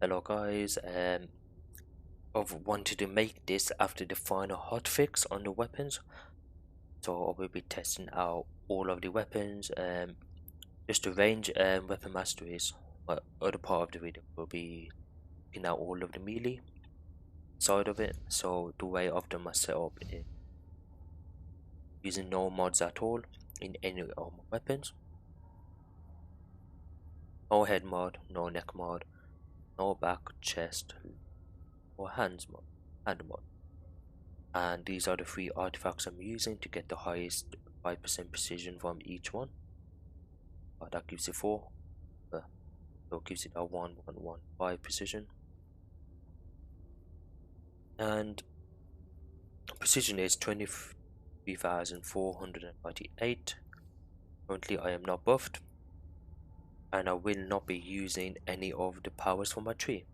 Hello guys, I've wanted to make this after the final hotfix on the weapons, so I will be testing out all of the weapons, just the range and weapon masteries. But other part of the video will be looking at all of the melee side of it. So the way I've done my setup is using no mods at all in any of my weapons. No head mod, no neck mod, no back, chest, or hand mod. And these are the three artifacts I'm using to get the highest 5% precision from each one. That gives it 4, so it gives it a 1,115 precision, and precision is 23,498. Currently I am not buffed, and I will not be using any of the powers for my tree.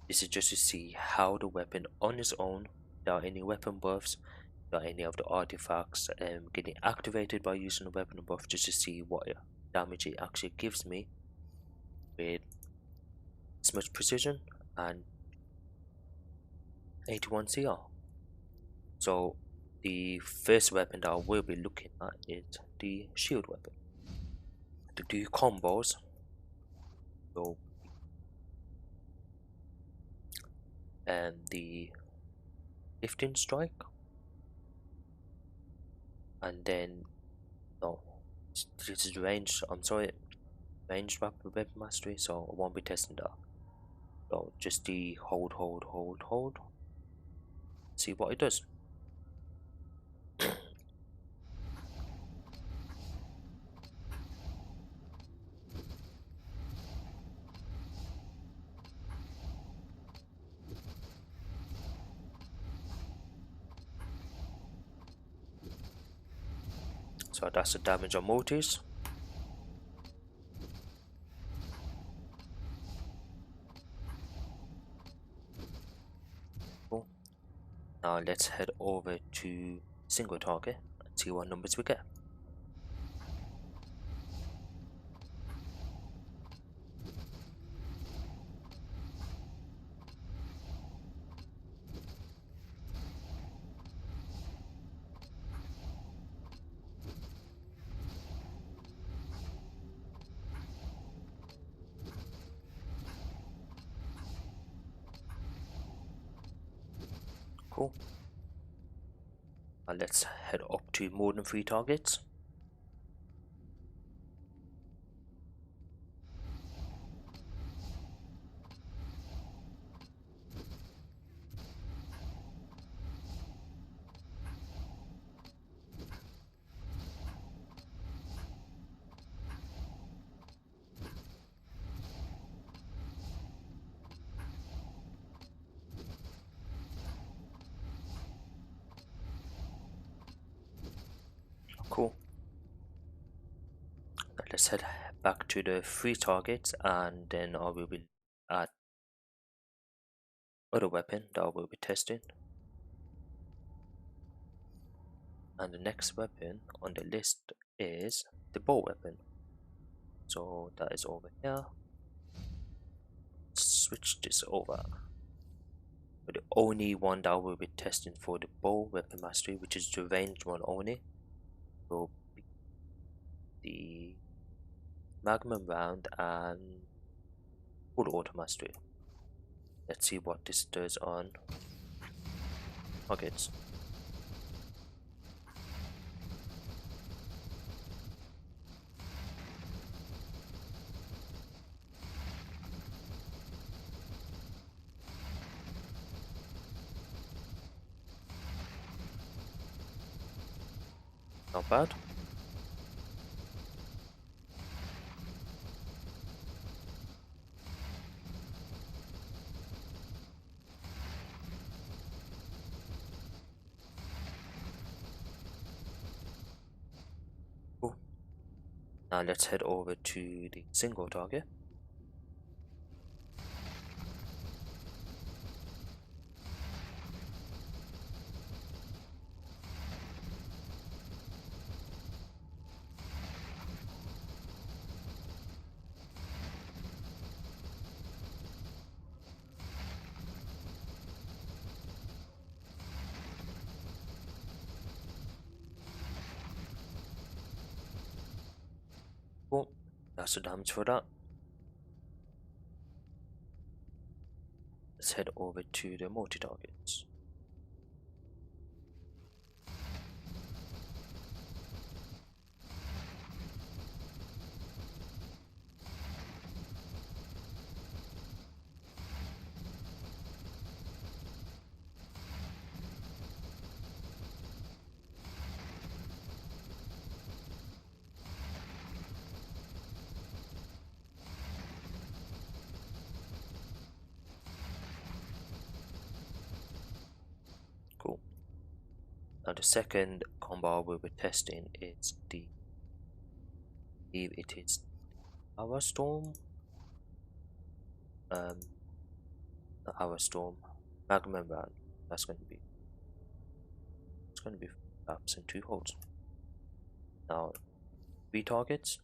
This is just to see how the weapon on its own, without any weapon buffs, without any of the artifacts getting activated by using a weapon buff, just to see what damage it actually gives me with this much precision and 81 CR. So the first weapon that I will be looking at is the shield weapon. To do combos, so and the lifting strike, and then no, this is range. I'm sorry, ranged weapon mastery. So I won't be testing that. So just the hold. See what it does. So that's the damage on mortars. Cool. Now let's head over to single target and see what numbers we get. Cool. And let's head up to more than 3 targets. Cool. Now let's head back to the 3 targets, and then I will be at other weapon that I will be testing. And the next weapon on the list is the bow weapon. So that is over here. Switch this over. But the only one that I will be testing for the bow weapon mastery, which is the ranged one only, will be the magnum round and full auto mastery. Let's see what this does on targets. Not bad. Cool. Now let's head over to the single target. Cool. That's the damage for that. Let's head over to the multi-targets. Cool. Now the second combo we'll be testing is the, I believe it is Our Storm. Our Storm Magma Round. It's gonna be perhaps in 2 holes. Now 3 targets.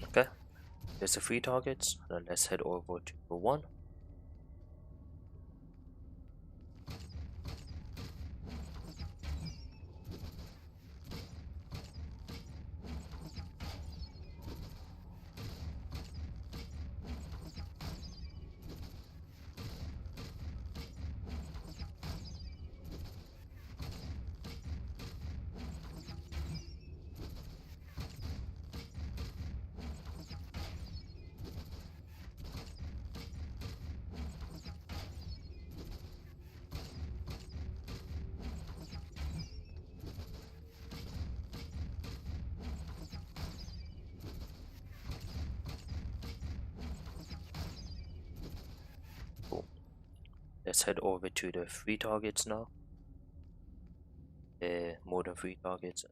Okay, there's the 3 targets. Now let's head over to the 1. Cool. Let's head over to the 3 targets now. More than 3 targets.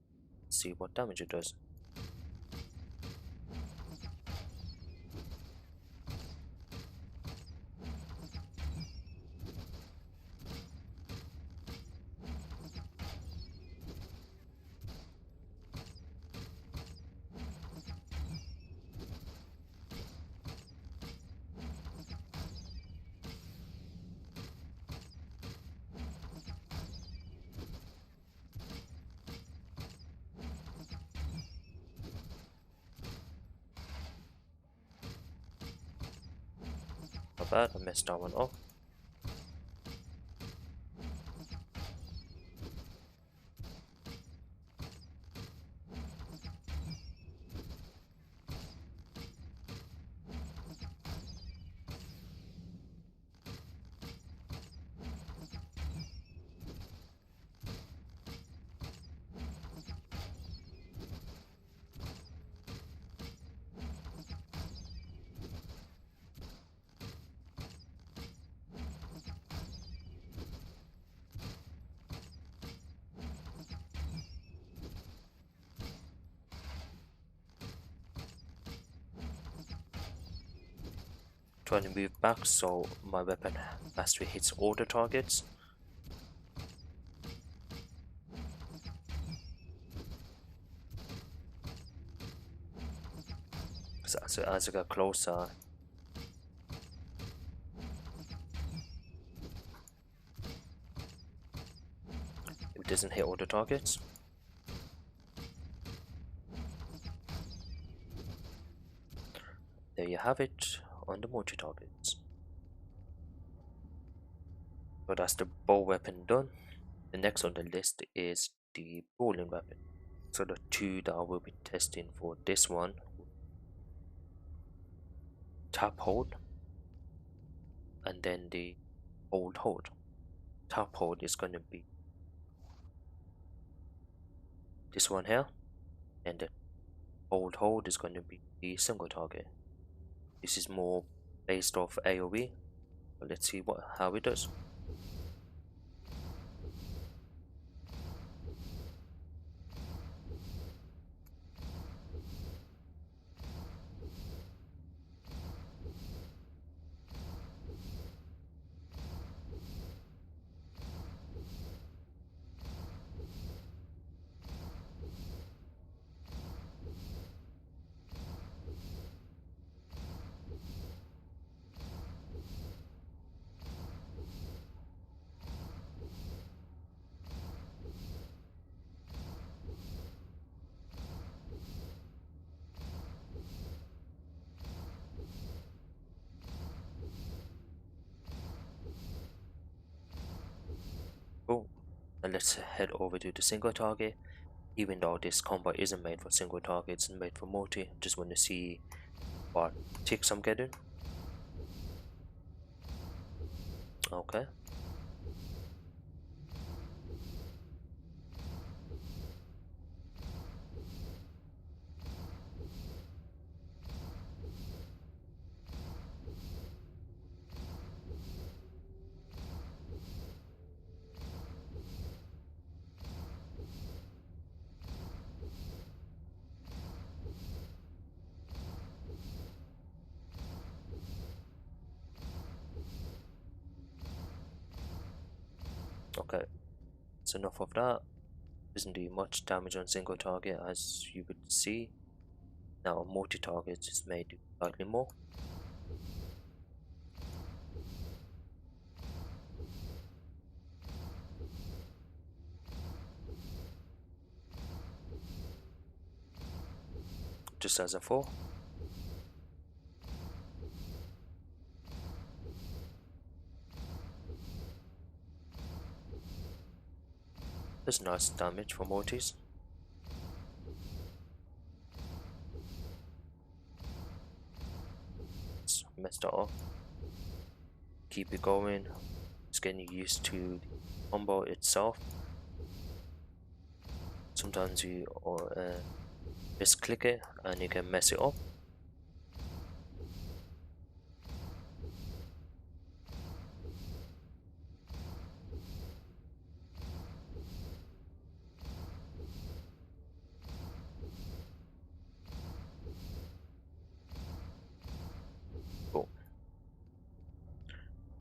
See what damage it does. Not bad, I messed that one up. Trying to move back so my weapon mastery hits all the targets. So as I get closer, it doesn't hit all the targets. There you have it on the multi-targets. So that's the bow weapon done. The next on the list is the brawling weapon. So the two that I will be testing for this one, tap hold, and then the hold. Tap hold is going to be this one here, and the hold is going to be the single target. This is more based off AoE, but let's see how it does. Cool. And let's head over to the single target. Even though this combo isn't made for single targets, it's made for multi. Just want to see what ticks I'm getting. Okay. Okay. That's enough of that. Doesn't do much damage on single target, as you could see. Now multi-target is made do slightly more. Just as a 4. That's nice damage for multis. Let's mess that up. Keep it going. It's getting used to the combo itself. Sometimes you just click it and you can mess it up. Cool.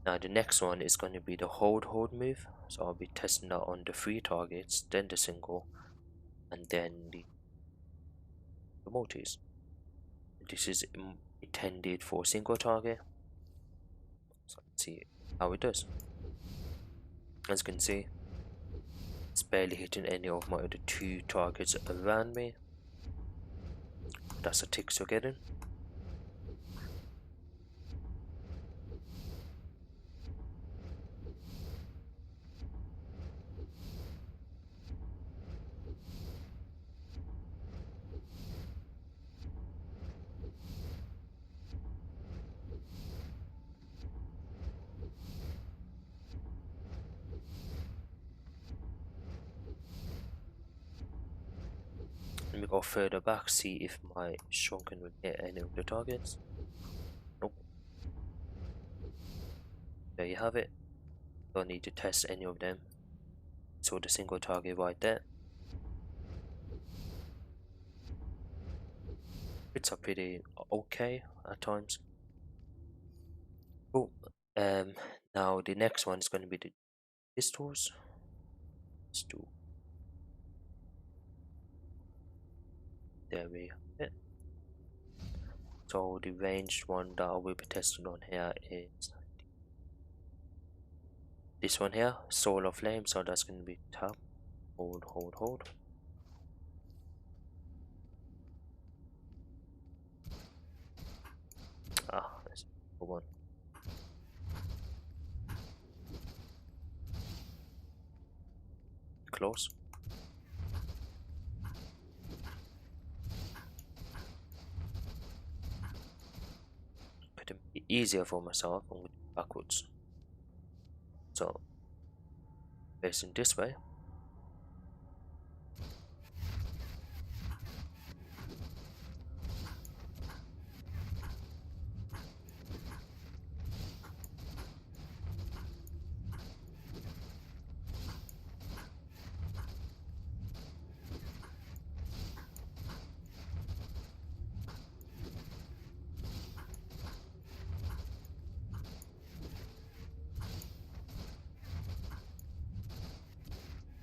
Now the next one is going to be the hold move. So I'll be testing that on the 3 targets, then the single, and then the multis. This is intended for single target. So let's see how it does. As you can see, it's barely hitting any of my other 2 targets around me. That's the ticks you're getting. Let me go further back, see if my shrunken will hit any of the targets. Nope. There you have it. Don't need to test any of them. So the single target right there. It's a pretty okay at times. Cool. Now the next one is going to be the pistols. Let's do. There we have it. So the ranged one that I will be testing on here is this one here, Solar Flame. So that's going to be tap, hold. That's the one. close. But to make it easier for myself, I'm going backwards. So facing this way.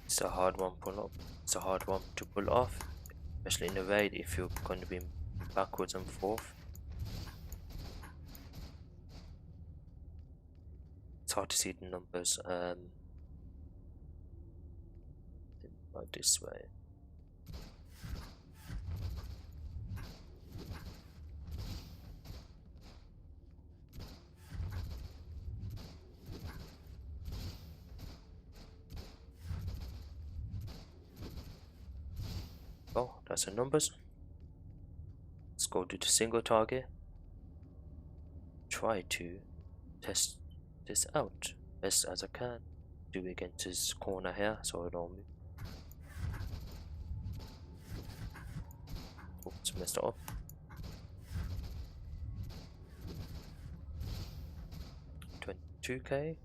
It's a hard one It's a hard one to pull off, especially in a raid if you're going to be backwards and forth. It's hard to see the numbers. Right this way. Oh, that's the numbers. Let's go to the single target. Try to test this out best as I can. Do against this corner here so I don't move. Oops, messed it up. $22K.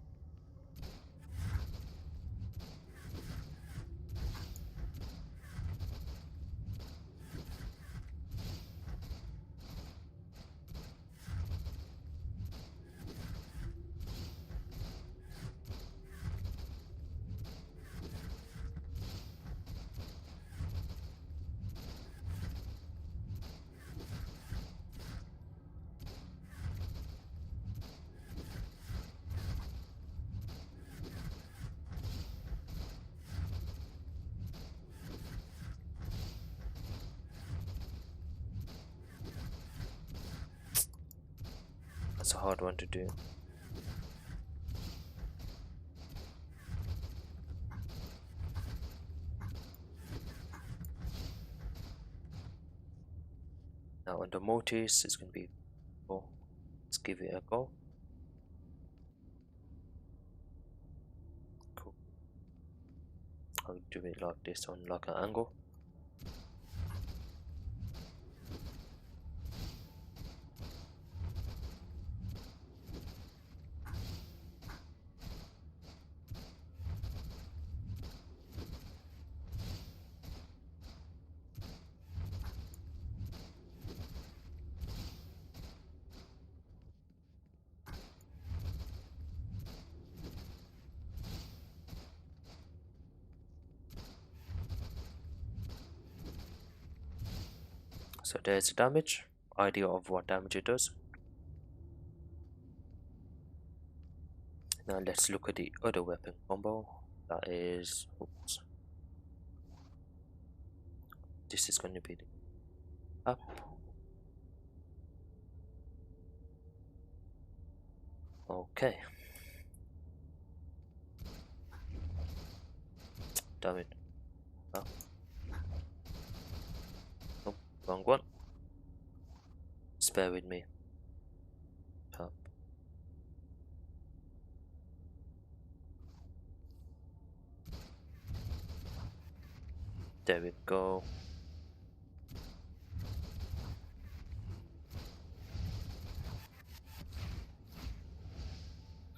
That's a hard one to do. Now on the Mortis, it's going to be, oh, let's give it a go. Cool. I'll do it like this on like an angle. So there's the damage, idea of what damage it does. Now let's look at the other weapon combo. That is, oops. This is going to be the up. Okay. Damn it. Up. Nope, wrong one. Just bear with me. Up. There we go.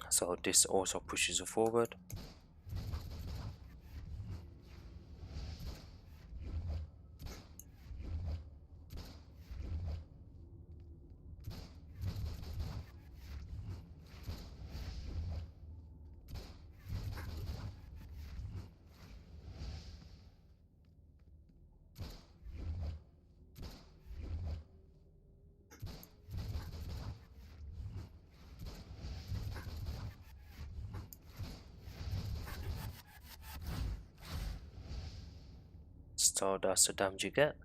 So this also pushes you forward. So that's the damage you get.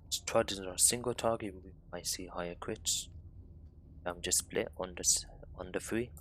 Let's try this on a single target, we might see higher crits. Just split on this on the 3.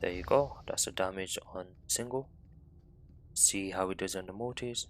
There you go, that's the damage on single. See how it does on the multis.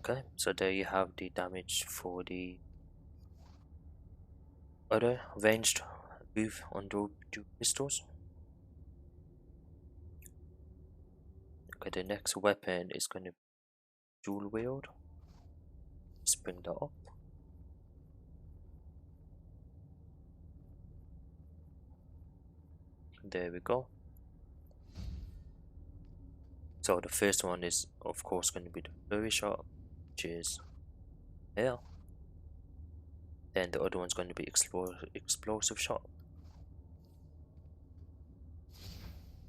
Okay, so there you have the damage for the other ranged move on the two pistols. Okay, the next weapon is going to be dual wield. Let's bring that up. There we go. So the first one is of course going to be the flurry shot, which is here. Then the other one's going to be explosive shot.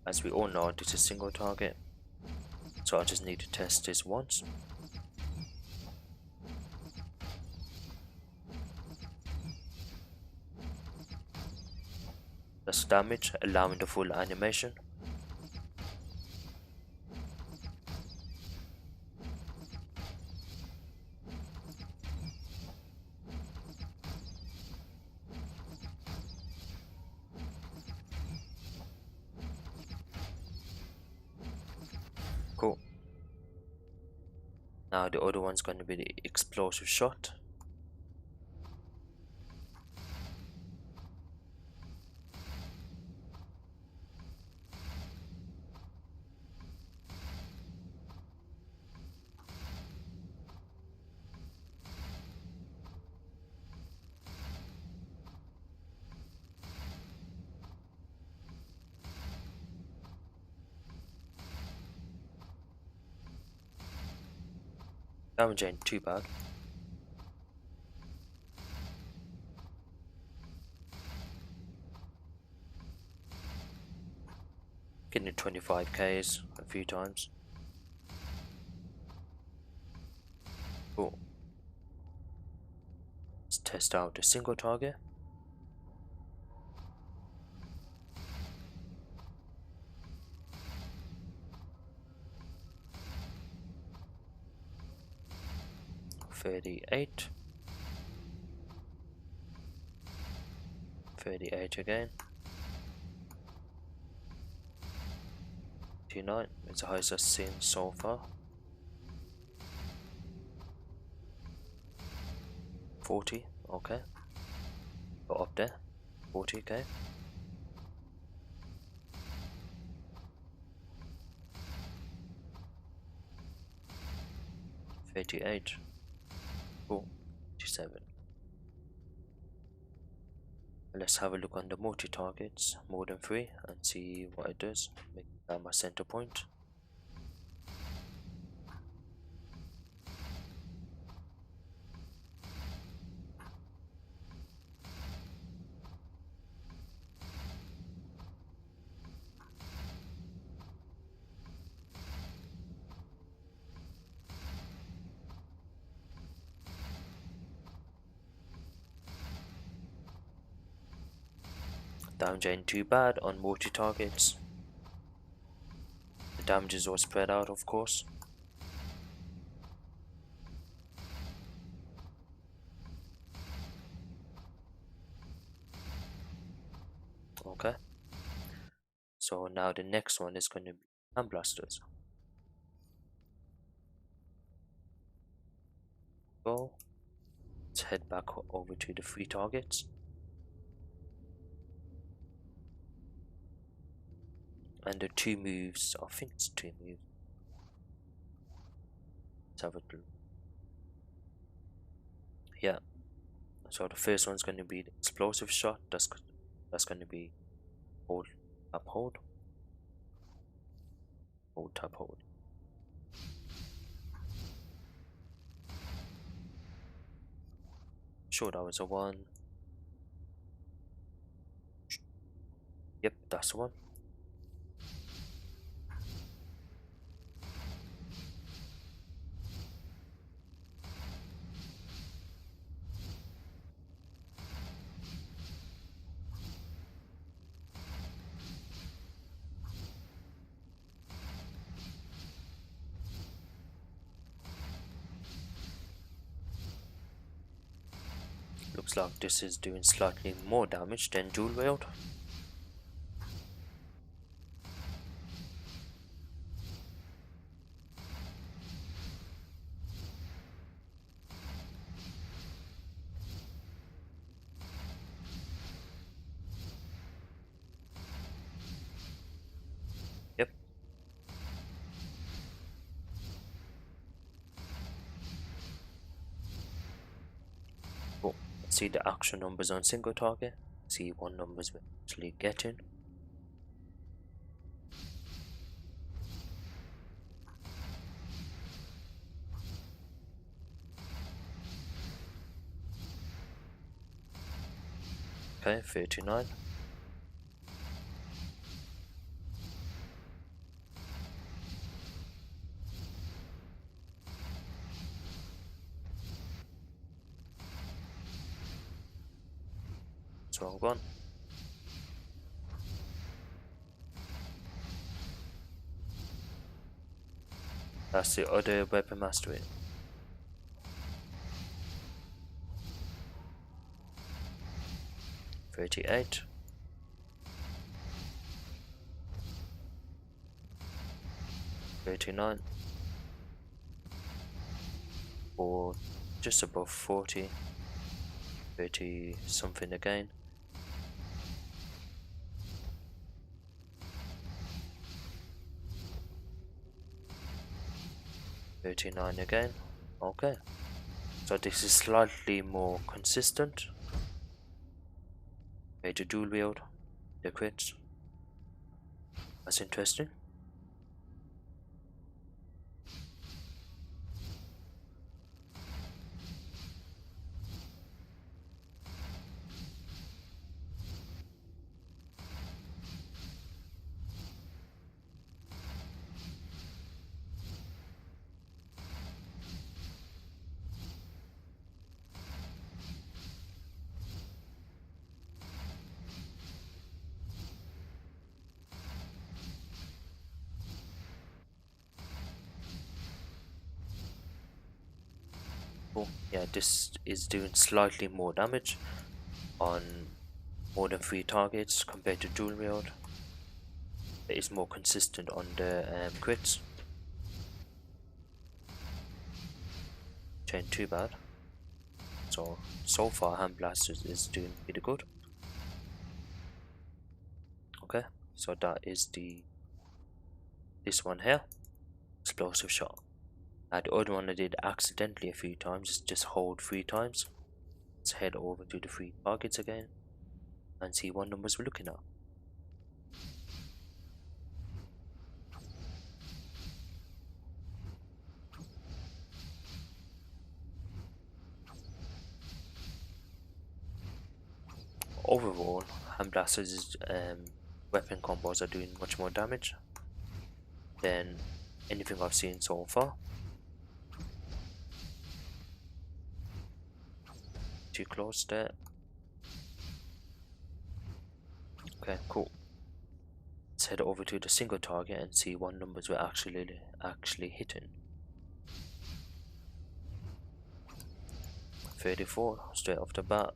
As we all know, this is single target, so I just need to test this once. That's damage, allowing the full animation. Cool. Now the other one's going to be the explosive shot. Damage ain't too bad. Getting 25Ks a few times. Cool. Let's test out the single target. $38. $38 again. $29. It's the highest I've seen so far. 40. Okay. Got up there. 40k. 38, 47. Let's have a look on the multi-targets, more than 3, and see what it does. Make that my center point. Damage ain't too bad on multi-targets. The damage is all spread out, of course. Okay. So now the next one is going to be hand blasters. So let's head back over to the 3 targets. And the 2 moves, I think it's 2 moves. Let's have a look. Yeah. So the first one's going to be the explosive shot. That's going to be hold, tap, hold, hold, tap, hold. Sure, that was a 1. Yep, that's the one. Looks like this is doing slightly more damage than dual wield. Yep. Cool. See the action numbers on single target. See what numbers we're actually getting. Okay, 39. That's wrong one. That's the other weapon mastery. $38. $39. Or just above 40. 30 something again. $39 again. Okay. So this is slightly more consistent. Major dual wield. The crits. That's interesting. Cool. Yeah, this is doing slightly more damage on more than 3 targets compared to dual wield. It is more consistent on the crits. Ain't too bad. So far hand blasters is doing pretty good. Okay, so that is this one here, explosive shot, The other one I did accidentally a few times, just hold 3 times. Let's head over to the 3 targets again and see what numbers we're looking at. Overall, hand blasters weapon combos are doing much more damage than anything I've seen so far. Too close there. Okay, cool. Let's head over to the single target and see what numbers we're actually hitting. 34 straight off the bat.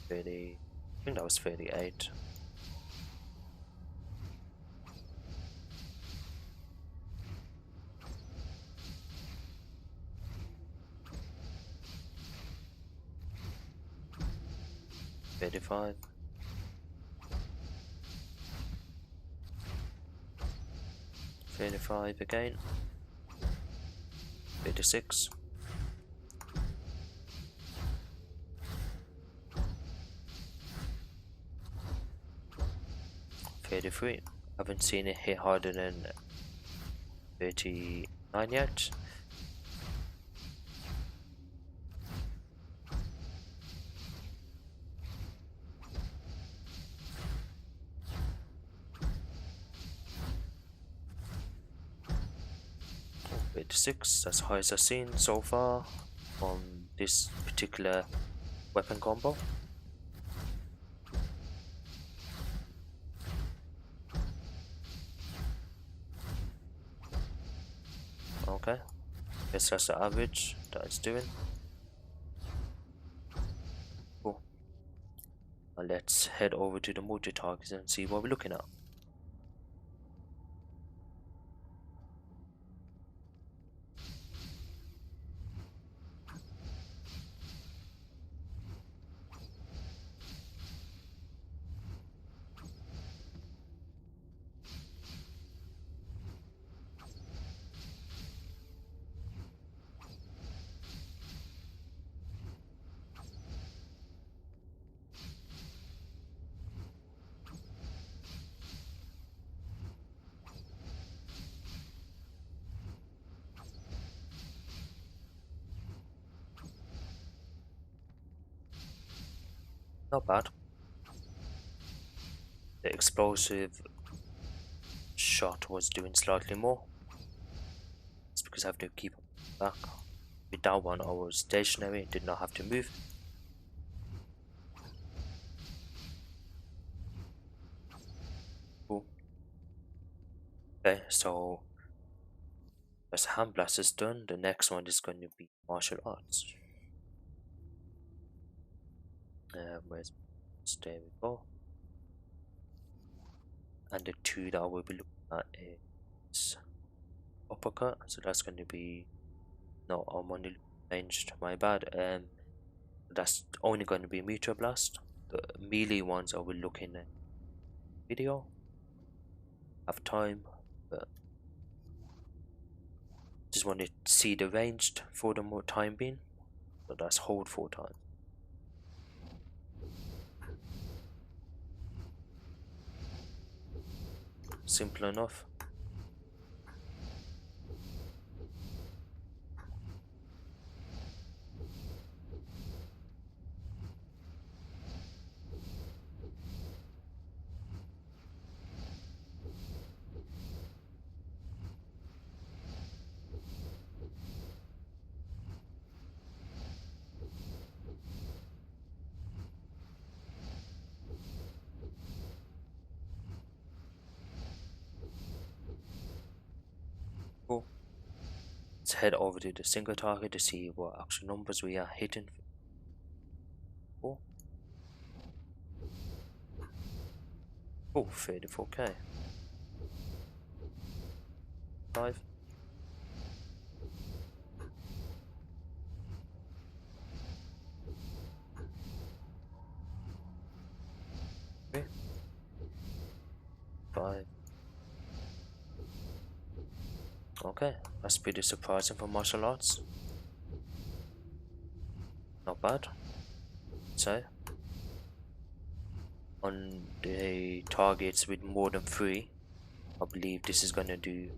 30, I think that was 38. $35. 35 again. 36. 33. Haven't seen it hit harder than 39 yet. 36, that's high as I've seen so far on this particular weapon combo. Okay, guess that's the average that it's doing. Cool. Now let's head over to the multi targets and see what we're looking at. Not bad. The explosive shot was doing slightly more. It's because I have to keep back. With that one, I was stationary, did not have to move. Cool. Okay, so as hand blast is done, the next one is going to be martial arts. There we go. And the two that we'll be looking at is uppercut. So that's going to be, no, I'm only changed. My bad. That's only going to be meteor blast. The melee ones I will look in a video. Have time, but just want to see the ranged for the more time being. So that's hold 4 times. Simple enough. Cool. Let's head over to the single target to see what actual numbers we are hitting. Cool. Oh, 34k. 5. 3. 5. Okay, that's pretty surprising for martial arts. Not bad. So, on the targets with more than 3, I believe this is gonna do,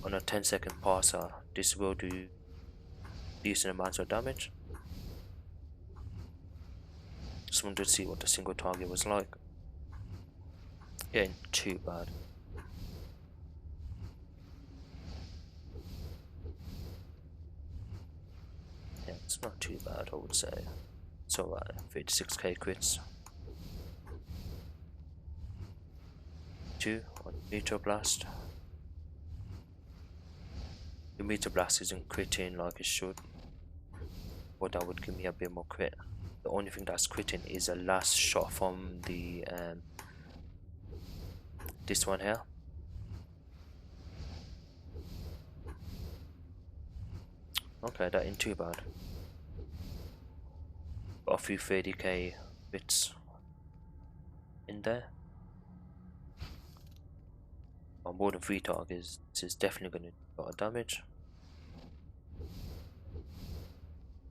on a 10-second passer, this will do decent amounts of damage. Just wanted to see what the single target was like. Yeah, ain't too bad. Yeah, it's not too bad, I would say. It's alright, 36k crits. 2 on Meteor Blast. The Meteor Blast isn't critting like it should, but that would give me a bit more crit. The only thing that's critting is a last shot from the this one here. Okay, that ain't too bad. Got a few 30k bits in there. On more than 3 targets, this is definitely going to do a lot of damage.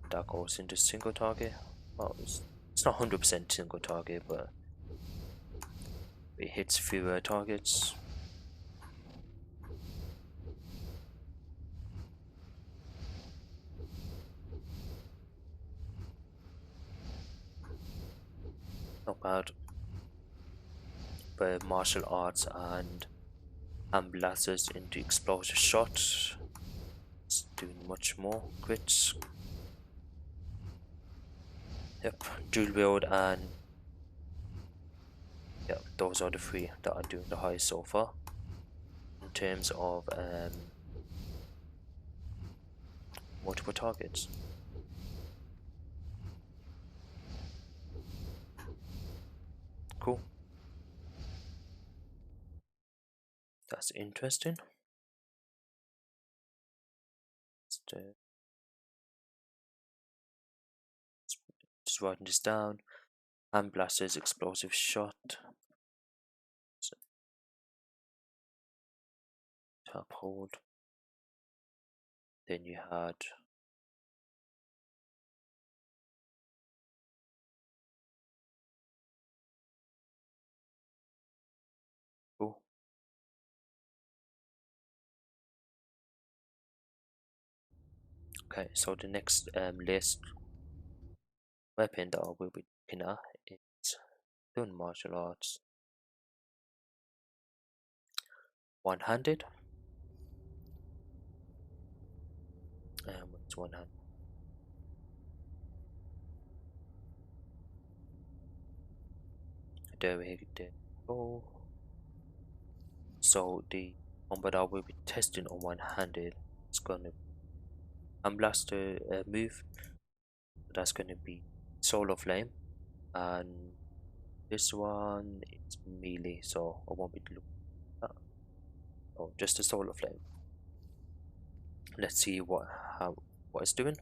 That goes into single target. Well, it's not 100% single target, but it hits fewer targets. Not bad. But martial arts and hand blasters into explosive shots. It's doing much more crits. Yep, dual wield and yeah, those are the 3 that are doing the highest so far in terms of multiple targets. Cool. That's interesting. Just writing this down. Hand blasters, explosive shot. So, tap hold. Then you had oh, okay, so the next list weapon that I will be looking at is doing martial arts. One-handed. What's one hand? There we go. So the combo that I will be testing on one-handed is gonna hand blaster move. That's gonna be Solar Flame, and this one is melee, so I won't be looking at that. Oh, just a Solar Flame. Let's see what it's doing.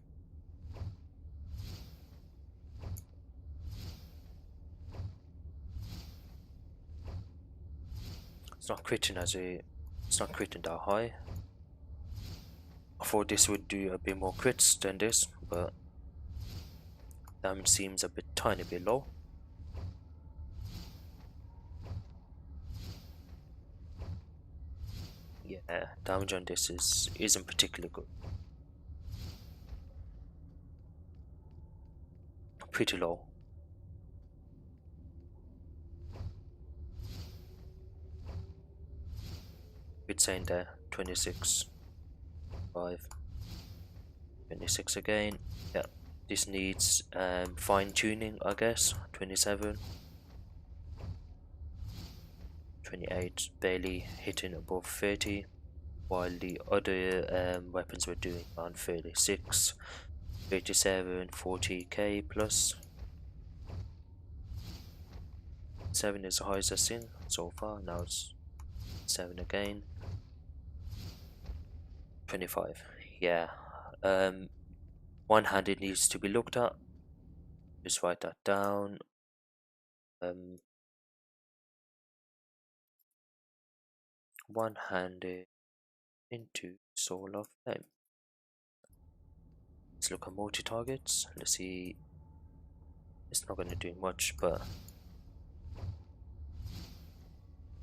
It's not critting it's not critting that high. I thought this would do a bit more crits than this, but damage seems a tiny bit low. Yeah, damage on this isn't particularly good. Pretty low. It's saying there 26, 5, 26 again. Yeah, this needs fine tuning, I guess. 27, 28, barely hitting above 30, while the other weapons were doing around 36, 37, 40k plus. 7 is the highest I've seen so far. Now it's 7 again. 25. Yeah. One-handed needs to be looked at. Just write that down. One-handed into Soul of Flame. Let's look at multi-targets. Let's see. It's not going to do much, but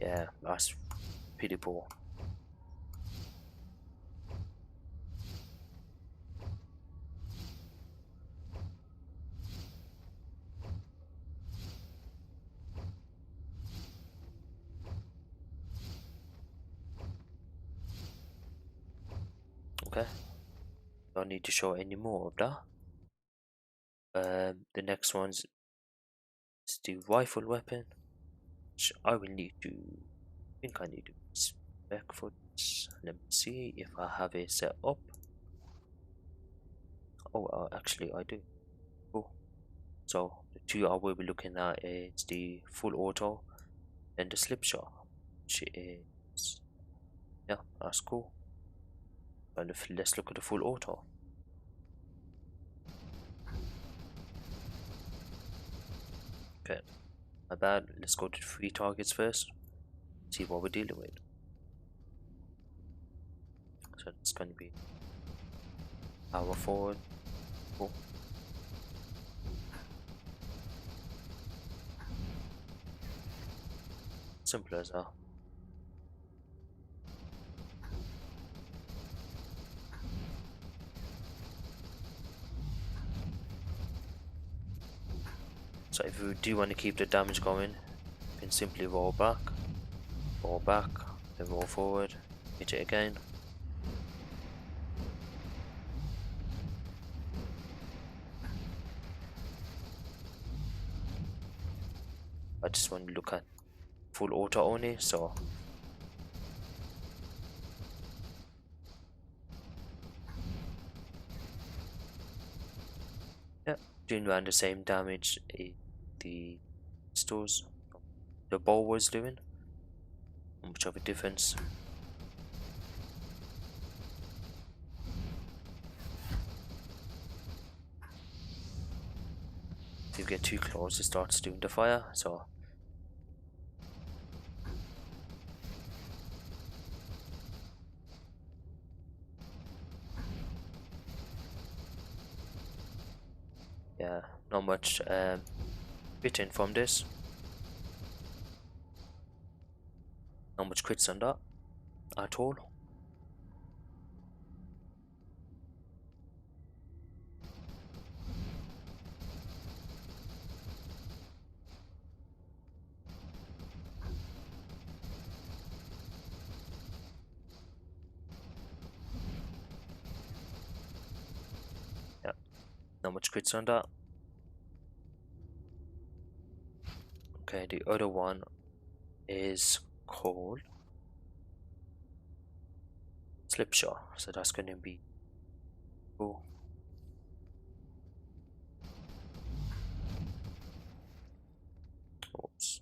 yeah, that's pretty poor. Okay, don't need to show any more of that. The next one's the rifle weapon, which I will need to. I think I need to spec for this. Let me see if I have it set up. Oh, actually, I do. Cool. So the two I will be looking at is the full auto and the slip shot, which is yeah, that's cool. And let's look at the full auto. Okay, my bad. Let's go to the 3 targets first. See what we're dealing with. So it's going to be power forward. Cool. Simple as that. So if you do want to keep the damage going, you can simply roll back, then roll forward, hit it again. I just want to look at full auto only, so yeah, doing around the same damage the stores, the bow was doing. Not much of a difference. If you get too close, it starts doing the fire, so yeah, not much bitten from this. Not much crits on that at all. Yeah, not much crits on that. Okay, the other one is called Slipshot, so that's going to be cool. Oops.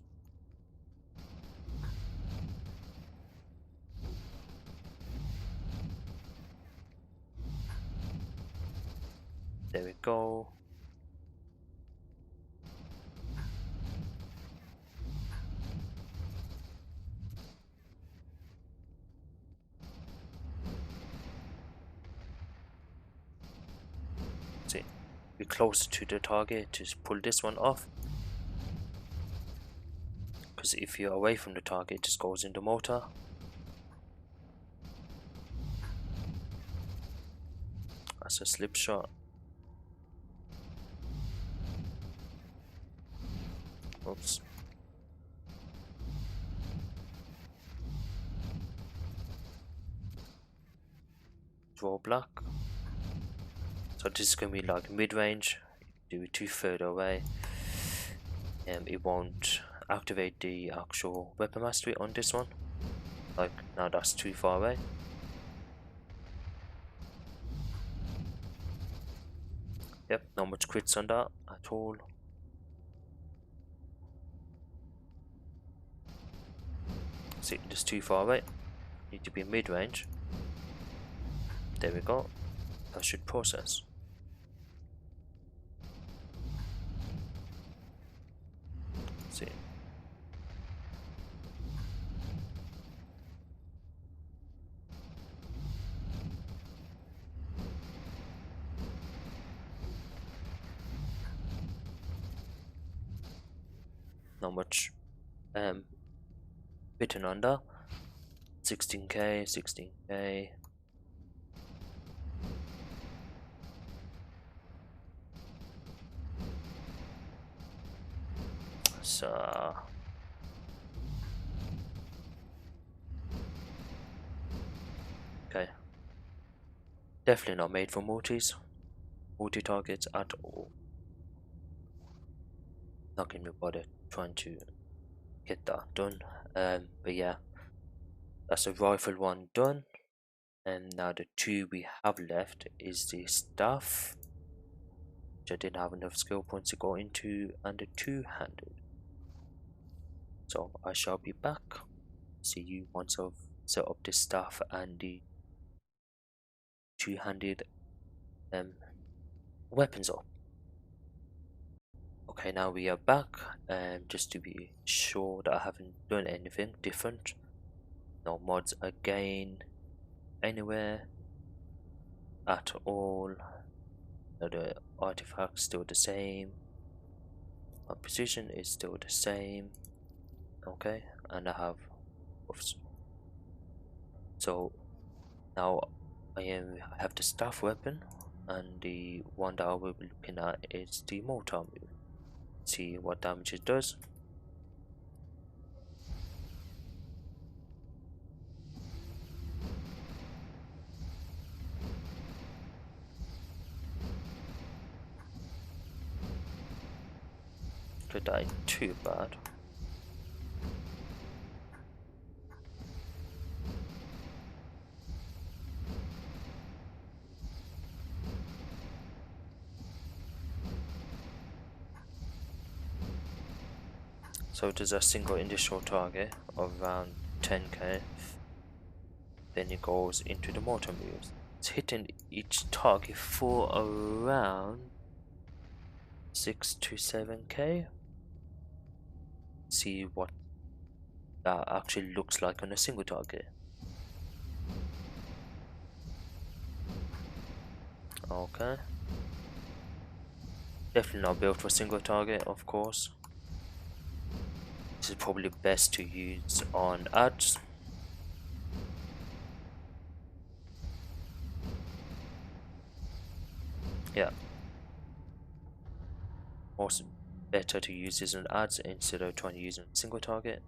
There we go. See, be closer to the target to pull this one off. Because if you're away from the target, it just goes in the motor. That's a slip shot. Oops. Draw black. So this is going to be like mid-range. Do it too further away, and it won't activate the actual weapon mastery on this one. Like now that's too far away. Yep, not much crits on that at all. See, just too far away. Need to be mid-range. There we go. That should process. See. not much written under. 16k, 16k. So okay, definitely not made for multi targets at all. Not gonna bother trying to get that done. But yeah, that's a rifle one done. And now the two we have left is the staff, which I didn't have enough skill points to go into, and the two-handed. So I shall be back. See you once I've set up the staff and the two-handed weapons up. Okay, now we are back, and just to be sure that I haven't done anything different. No mods again anywhere at all. The artifact still the same. My precision is still the same. Okay, and I have oops. So now I have the staff weapon, and the one that I will be looking at is the mortar move. See what damage it does. Could die too bad. So it does a single initial target of around 10k. Then it goes into the mortar moves. It's hitting each target for around 6 to 7k. See what that actually looks like on a single target. Okay. Definitely not built for single target, of course. This is probably best to use on ads. Yeah. Also better to use this on ads instead of trying to use a single target.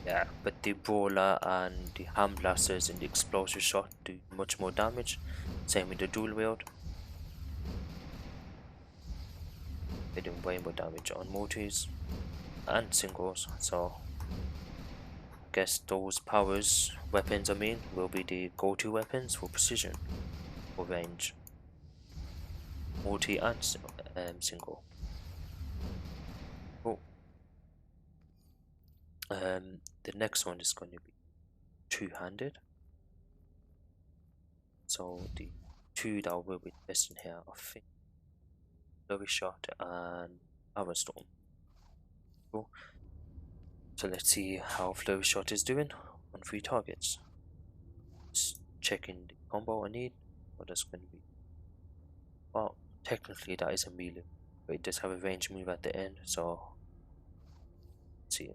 Yeah, but the brawler and the hand blasters and the explosive shot do much more damage. Same with the dual wield. They do way more damage on multis and singles, so I guess those weapons I mean, will be the go-to weapons for precision, for range, multi and single. Cool. The next one is going to be two-handed. So the two that will be testing here, I think, Flurry Shot and Arrow Storm. Cool. So let's see how Flurry Shot is doing on 3 targets. Just checking the combo I need. What that's going to be. Well, technically that is a melee, but it does have a range move at the end, so let's see.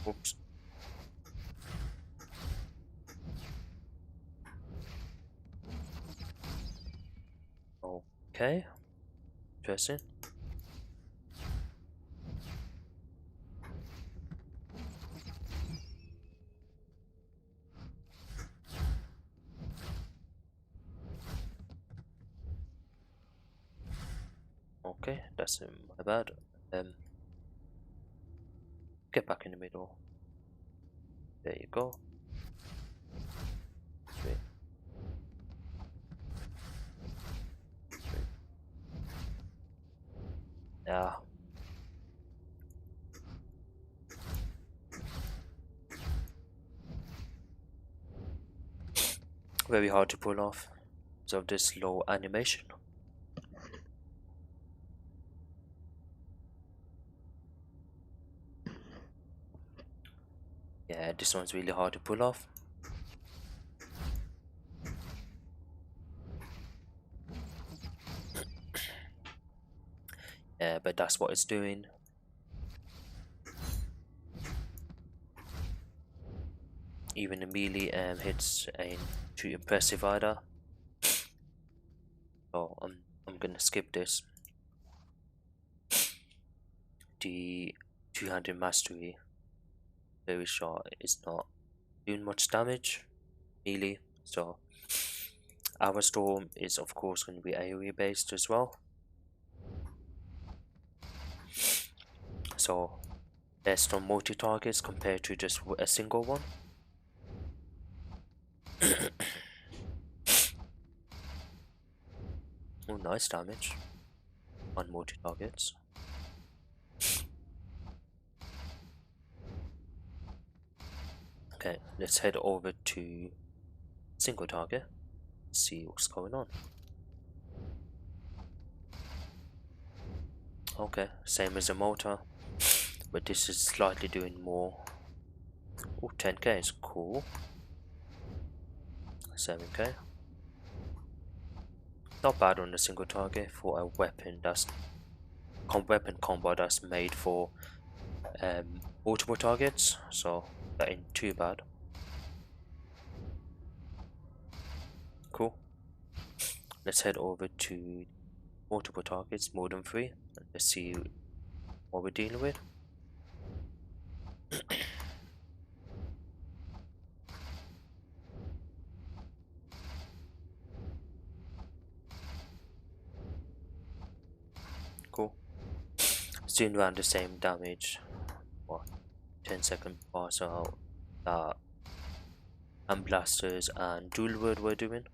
Oops. Okay. Interesting. Okay, that's my bad. Get back in the middle. There you go. Three. Yeah. very hard to pull off because of this slow animation. Yeah, this one's really hard to pull off. Yeah, but that's what it's doing. Even the melee hits ain't too impressive either. So I'm gonna skip this. The 200 mastery, very short, is not doing much damage melee. So our storm is of course going to be AoE based as well. So best on multi targets compared to just a single one. Oh, nice damage on multi targets. Okay, let's head over to single target, see what's going on. Okay, same as the motor, but this is slightly doing more. Oh, 10k is cool. 7k. Not bad on a single target for a weapon that's weapon combo that's made for multiple targets, so that ain't too bad. Cool. Let's head over to multiple targets, more than 3, and let's see what we're dealing with. Cool. Soon around the same damage. What? 10-second pass out that and blasters and dual word were doing.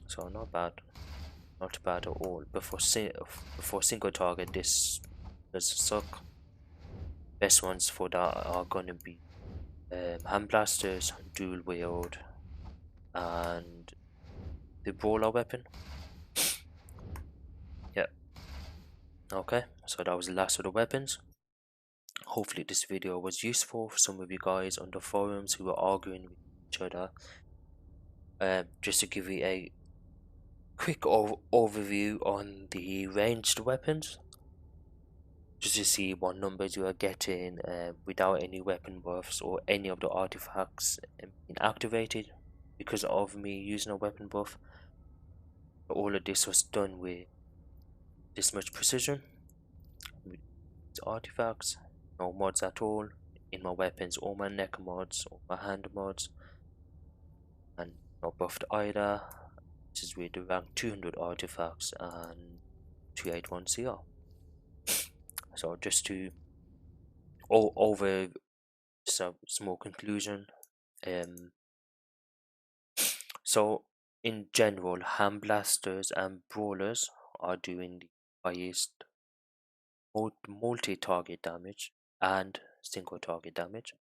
So not bad. Not bad at all. Before single target, this does suck. Best ones for that are gonna be hand blasters, dual wield, and the brawler weapon. Yep. Okay, so that was the last of the weapons. Hopefully this video was useful for some of you guys on the forums who were arguing with each other. Just to give you a quick overview on the ranged weapons, just to see what numbers you are getting without any weapon buffs or any of the artifacts being activated because of me using a weapon buff. All of this was done with this much precision, with artifacts, no mods at all in my weapons, all my neck mods, all my hand mods, and not buffed either. This is with the rank 200 artifacts and 281 CR. So just to over some small conclusion, so in general, hand blasters and brawlers are doing the highest multi-target damage and single target damage,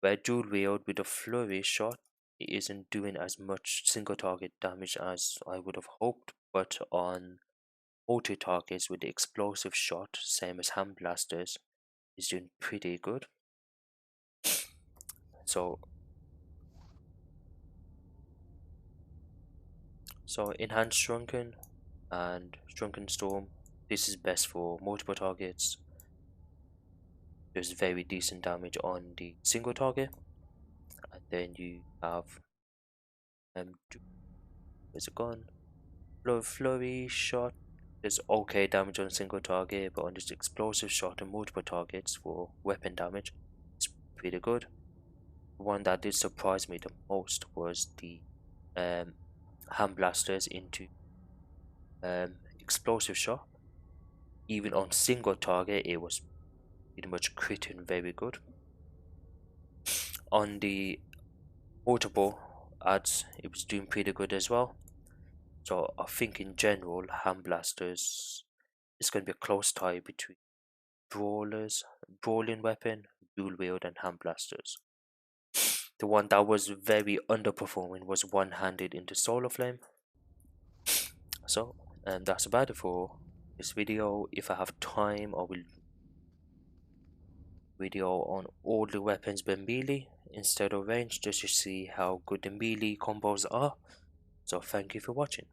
where dual wield with a flurry shot isn't doing as much single target damage as I would have hoped, but on multi targets with the explosive shot, same as hand blasters, is doing pretty good. So enhanced shrunken and shrunken storm, this is best for multiple targets. There's very decent damage on the single target, and then you have where's it gone? Flurry shot. There's okay damage on single target, but on this explosive shot and multiple targets for weapon damage, it's pretty good. The one that did surprise me the most was the hand blasters into explosive shot. Even on single target, it was pretty much critting very good. On the multiple adds, it was doing pretty good as well. So I think in general, hand blasters is going to be a close tie between brawling weapon, dual wield, and hand blasters. The one that was very underperforming was one-handed into Solar Flame. So, and that's about it for this video. If I have time, I will video on all the weapons by melee instead of range, just to see how good the melee combos are. So thank you for watching.